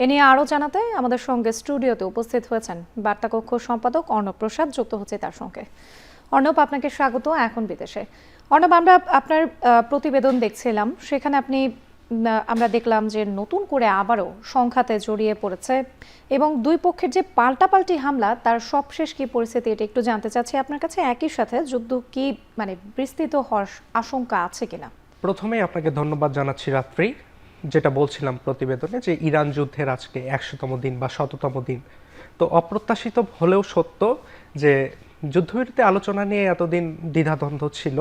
এ নিয়ে আরও জানাতে আমাদের সঙ্গে স্টুডিওতে উপস্থিত হয়েছেন বার্তাকক্ষ সম্পাদক অর্ণব প্রসাদ। যুক্ত হচ্ছে তার সঙ্গে। অর্ণব, আপনাকে স্বাগত। এখন বিদেশে অর্ণব, আমরা আপনার প্রতিবেদন দেখছিলাম, সেখানে আমরা দেখলাম যে নতুন করে আবারও সংঘাতে জড়িয়ে পড়েছে এবং দুই পক্ষের যে পাল্টাপাল্টি হামলা, তার সবশেষ কি পরিস্থিতি, এটা একটু জানতে চাচ্ছি আপনার কাছে। একই সাথে যুদ্ধ কি বিস্তৃত হওয়ার আশঙ্কা আছে কিনা? প্রথমেই আপনাকে ধন্যবাদ জানাচ্ছি রাত্রি। যেটা বলছিলাম প্রতিবেদনে, যে ইরান যুদ্ধের আজকে 100তম দিন বা 100তম দিন। তো অপ্রত্যাশিত হলেও সত্য যে যুদ্ধবিরতি আলোচনা নিয়ে এতদিন দ্বিধাদ্বন্দ্ব ছিল,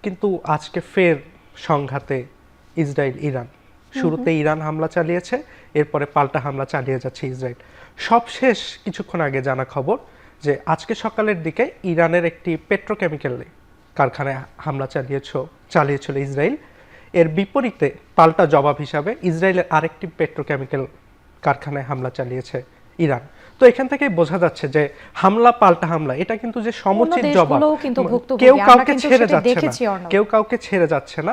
কিন্তু আজকে ফের সংঘাতে ইসরায়েল ইরান। শুরুতে ইরান হামলা চালিয়েছে, এরপরে পাল্টা হামলা চালিয়ে যাচ্ছে ইসরায়েল। সবশেষ কিছুক্ষণ আগে জানা খবর যে আজকে সকালের দিকে ইরানের একটি পেট্রোকেমিক্যাল কারখানায় হামলা চালিয়েছিল ইসরায়েল। এর বিপরীতে পাল্টা জবাব হিসাবে ইসরায়েলের আরেকটি পেট্রোকেমিক্যাল কারখানায় হামলা চালিয়েছে ইরান। তো এখান থেকে বোঝা যাচ্ছে যে হামলা পাল্টা হামলা, এটা কিন্তু যে সমুচিত জবাব, কেউ কাউকে ছেড়ে যাচ্ছে না।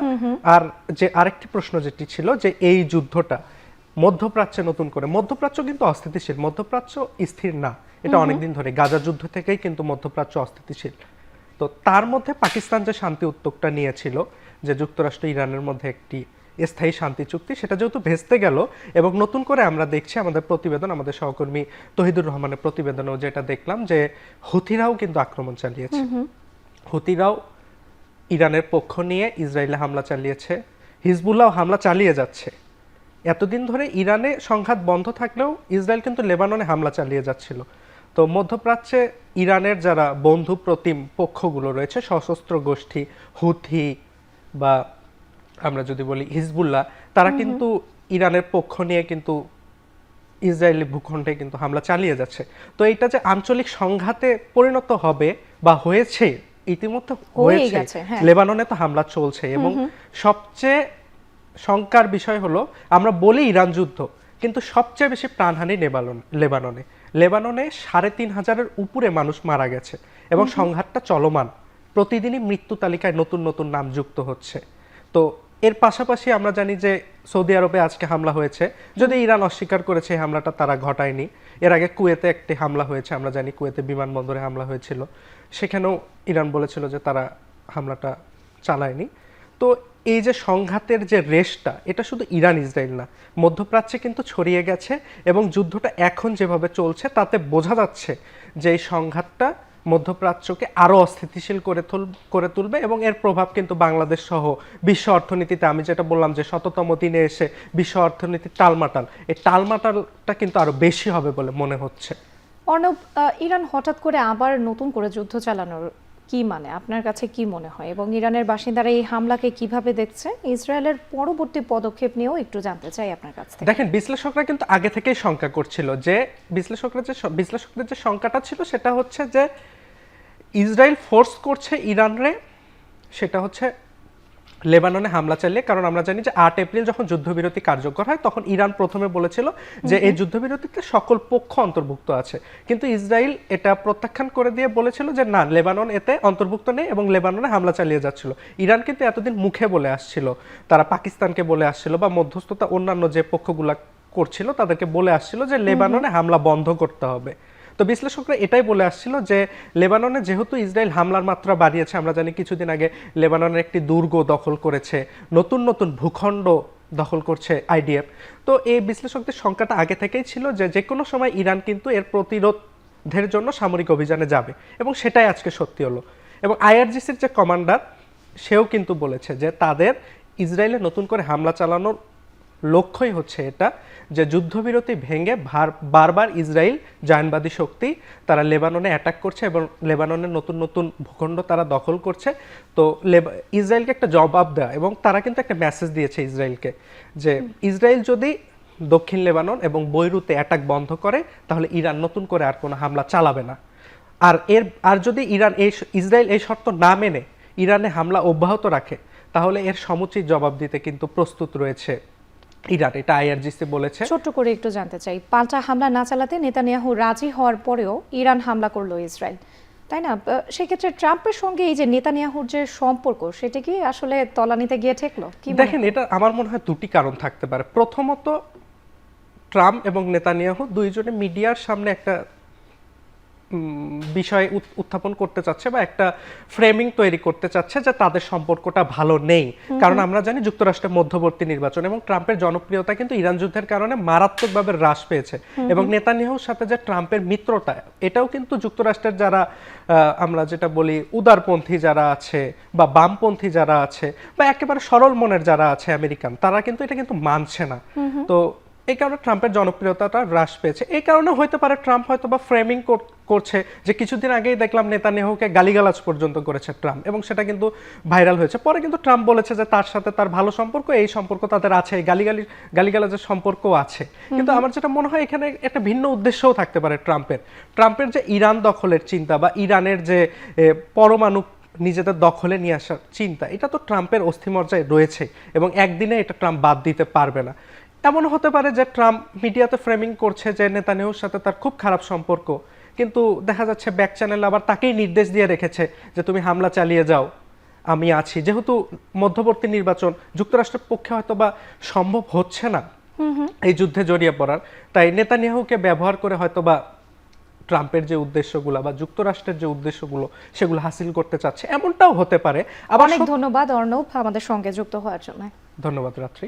আর যে আরেকটি প্রশ্ন যেটি ছিল, যে এই যুদ্ধটা মধ্যপ্রাচ্যে নতুন করে, মধ্যপ্রাচ্য কিন্তু অস্থিতিশীল, মধ্যপ্রাচ্য স্থির না, এটা অনেকদিন ধরে গাজা যুদ্ধ থেকেই কিন্তু মধ্যপ্রাচ্য অস্থিতিশীল। তো তার মধ্যে পাকিস্তান যে শান্তি উদ্যোগটা নিয়েছিল, যে যুক্তরাষ্ট্র ইরানের মধ্যে একটি স্থায়ী শান্তি চুক্তি, সেটা যেহেতু ভেস্তে গেল, এবং নতুন করে আমরা দেখছি আমাদের প্রতিবেদন, আমাদের সহকর্মী তহিদুর রহমানের প্রতিবেদনেও যেটা দেখলাম, যে হুথিরাও কিন্তু আক্রমণ চালিয়েছে। হুথিরাও ইরানের পক্ষ নিয়ে ইসরায়েলে হামলা চালিয়েছে, হিজবুল্লাহ হামলা চালিয়ে যাচ্ছে। এতদিন ধরে ইরানে সংঘাত বন্ধ থাকলেও ইসরায়েল কিন্তু লেবাননে হামলা চালিয়ে যাচ্ছিল। তো মধ্যপ্রাচ্যে ইরানের যারা বন্ধু প্রতিম পক্ষগুলো রয়েছে, সশস্ত্র গোষ্ঠী হুথি বা আমরা যদি বলি হিজবুল্লাহ, তারা কিন্তু ইরানের পক্ষ নিয়ে কিন্তু ইসরায়েলি ভূখণ্ডে কিন্তু হামলা চালিয়ে যাচ্ছে। তো এটা যে আঞ্চলিক সংঘাতে পরিণত হবে বা হয়েছে, ইতিমধ্যে হয়েছে, লেবাননে তো হামলা চলছে। এবং সবচেয়ে শঙ্কার বিষয় হলো, আমরা বলি ইরান যুদ্ধ, কিন্তু সবচেয়ে বেশি প্রাণহানি লেবাননে ৩,৫০০-এর উপরে মানুষ মারা গেছে এবং সংঘাতটা চলমান। প্রতিদিনই মৃত্যু তালিকায় নতুন নতুন নাম যুক্ত হচ্ছে। তো এর পাশাপাশি আমরা জানি যে সৌদি আরবে আজকে হামলা হয়েছে, যদি ইরান অস্বীকার করেছে এই হামলাটা তারা ঘটায়নি। এর আগে কুয়েতে একটি হামলা হয়েছে, আমরা জানি কুয়েতে বিমানবন্দরে হামলা হয়েছিল, সেখানেও ইরান বলেছিল যে তারা হামলাটা চালায়নি। তো এই যে সংঘাতের যে রেশটা, এটা শুধু ইরান ইসরায়েল না, মধ্যপ্রাচ্যে কিন্তু ছড়িয়ে গেছে। এবং যুদ্ধটা এখন যেভাবে চলছে তাতে বোঝা যাচ্ছে যে এই সংঘাতটা মধ্যপ্রাচ্যকে আরো অস্থিতিশীল করে তুলবে, এবং এর প্রভাব কিন্তু বাংলাদেশ সহ বিশ্ব অর্থনীতিতে, আমি যেটা বললাম যে 100তম দিনে এসে বিশ্ব অর্থনীতির টালমাটাল, এই টালমাটালটা কিন্তু আরো বেশি হবে বলে মনে হচ্ছে। অর্ণব, ইরান হঠাৎ করে আবার নতুন করে যুদ্ধ চালানোর কি আপনার কাছে কি মনে হয়, এবং ইরানের বাসিন্দারা এই হামলাকে কিভাবে দেখছে? ইসরায়েলের পরবর্তী পদক্ষেপ নিয়েও একটু জানতে চাই আপনার কাছ থেকে। দেখেন, বিশ্লেষকরা কিন্তু আগে থেকেই শঙ্কা করছিল, যে বিশ্লেষকদের যে শঙ্কাটা ছিল সেটা হচ্ছে যে ইসরায়েল ফোর্স করছে ইরানরে, সেটা হচ্ছে লেবাননে হামলা চালিয়ে। কারণ আমরা জানি যে 8 এপ্রিল যখন যুদ্ধবিরতি কার্যকর হয়, তখন ইরান প্রথমে বলেছিল যে এই যুদ্ধবিরতিতে সকল পক্ষ অন্তর্ভুক্ত আছে, কিন্তু ইসরায়েল এটা প্রত্যাখ্যান করে দিয়ে বলেছিল যে না, লেবানন এতে অন্তর্ভুক্ত নেই, এবং লেবাননে হামলা চালিয়ে যাচ্ছিল। ইরান কিন্তু এতদিন মুখে বলে আসছিল, তারা পাকিস্তানকে বলে আসছিল বা মধ্যস্থতা অন্যান্য যে পক্ষগুলা করছিল তাদেরকে বলে আসছিল যে লেবাননে হামলা বন্ধ করতে হবে। তো বিশ্লেষকরা এটাই বলে আসছিল যে লেবাননে যেহেতু ইসরায়েল হামলার মাত্রা বাড়িয়েছে, আমরা জানি কিছুদিন আগে লেবাননের একটি দুর্গ দখল করেছে, নতুন নতুন ভূখণ্ড দখল করছে আইডিএফ। তো এই বিশ্লেষকদের সংখ্যাটা আগে থেকেই ছিল যে যে কোনো সময় ইরান কিন্তু এর প্রতিরোধের জন্য সামরিক অভিযানে যাবে, এবং সেটাই আজকে সত্যি হলো। এবং আইআরজিসির যে কমান্ডার, সেও কিন্তু বলেছে যে তাদের ইসরায়েলে নতুন করে হামলা চালানোর লক্ষ্যই হচ্ছে এটা, যে যুদ্ধবিরতি ভেঙে বারবার ইসরায়েল জায়নবাদী শক্তি তারা লেবাননে অ্যাটাক করছে, এবং লেবাননের নতুন নতুন ভূখণ্ড তারা দখল করছে। তো ইসরায়েলকে একটা জবাব দেওয়া, এবং তারা কিন্তু একটা মেসেজ দিয়েছে ইসরায়েলকে, যে ইসরায়েল যদি দক্ষিণ লেবানন এবং বৈরুতে অ্যাটাক বন্ধ করে, তাহলে ইরান নতুন করে আর কোনো হামলা চালাবে না। আর যদি ইসরায়েল এই শর্ত না মেনে ইরানে হামলা অব্যাহত রাখে, তাহলে এর সমুচিত জবাব দিতে কিন্তু প্রস্তুত রয়েছে ইরান। এটা আইআরজিসি বলেছে। ছোট্ট করে একটু জানতে চাই, পাল্টা হামলা না চালাতে নেতানিয়াহু রাজি হওয়ার পরেও ইরান হামলা করলো ইসরায়েল, তাই না? সেক্ষেত্রে ট্রাম্পের সঙ্গে এই যে নেতানিয়াহুর যে সম্পর্ক, সেটা কি আসলে তলানিতে গিয়ে ঠেকলো? দেখেন, এটা আমার মনে হয় দুটি কারণ থাকতে পারে। প্রথমত, ট্রাম্প এবং নেতানিয়াহু দুইজনে মিডিয়ার সামনে একটা বিষয় উত্থাপন করতে চাচ্ছে বা একটা ফ্রেমিং তৈরি করতে চাচ্ছে যে তাদের সম্পর্কটা ভালো নেই। কারণ আমরা জানি যুক্তরাষ্ট্রের মধ্যবর্তী নির্বাচন এবং ট্রাম্পের জনপ্রিয়তা কিন্তু ইরান যুদ্ধের কারণে মারাত্মকভাবে হ্রাস পেয়েছে এবং নেতানিয়াহুর সাথে যে ট্রাম্পের মিত্রতা, এটাও কিন্তু যুক্তরাষ্ট্রের যারা আমরা যেটা বলি উদারপন্থী যারা আছে বা বামপন্থী যারা আছে বা একেবারে সরল মনের যারা আছে আমেরিকান, তারা কিন্তু এটা কিন্তু মানছে না। তো এই কারণে ট্রাম্পের জনপ্রিয়তাটা হ্রাস পেয়েছে। এই কারণে হতে পারে ট্রাম্প হয়তো বা ফ্রেমিং করছে যে কিছুদিন আগেই দেখলাম নেতানিয়াহুকে গালিগালাজ পর্যন্ত করেছে ট্রাম্প এবং সেটা কিন্তু ভাইরাল হয়েছে। পরে কিন্তু ট্রাম্প বলেছে যে তার সাথে তার ভালো সম্পর্ক, এই সম্পর্ক তাদের আছে, এই গালিগালাজের সম্পর্কও আছে। কিন্তু আমার যেটা মনে হয় এখানে একটা ভিন্ন উদ্দেশ্যও থাকতে পারে ট্রাম্পের যে ইরান দখলের চিন্তা বা ইরানের যে পরমাণু নিজেদের দখলে নিয়ে আসার চিন্তা, এটা তো ট্রাম্পের অস্থিমজ্জায় রয়েছে এবং একদিনে এটা ট্রাম্প বাদ দিতে পারবে না। এমন হতে পারে যে ট্রাম্প মিডিয়াতে ফ্রেমিং করছে যে নেতানিয়াহুর সাথে তার খুব খারাপ সম্পর্ক, কিন্তু দেখা যাচ্ছে ব্যাক চ্যানেল আবার তাকেই নির্দেশ দিয়ে রেখেছে যে তুমি হামলা চালিয়ে যাও, আমি আছি। যেহেতু মধ্যবর্তী নির্বাচন যুক্তরাষ্ট্রের পক্ষে হয়তো বা সম্ভব হচ্ছে না এই যুদ্ধে জড়িয়ে পড়ার, তাই নেতানিয়াহুকে ব্যবহার করে হয়তো বা ট্রাম্পের যে উদ্দেশ্যগুলো বা যুক্তরাষ্ট্রের যে উদ্দেশ্যগুলো সেগুলো হাসিল করতে চাচ্ছে, এমনটাও হতে পারে। আবার অনেক ধন্যবাদ অর্ণব আমাদের সঙ্গে যুক্ত হওয়ার জন্য। ধন্যবাদ রাত্রি।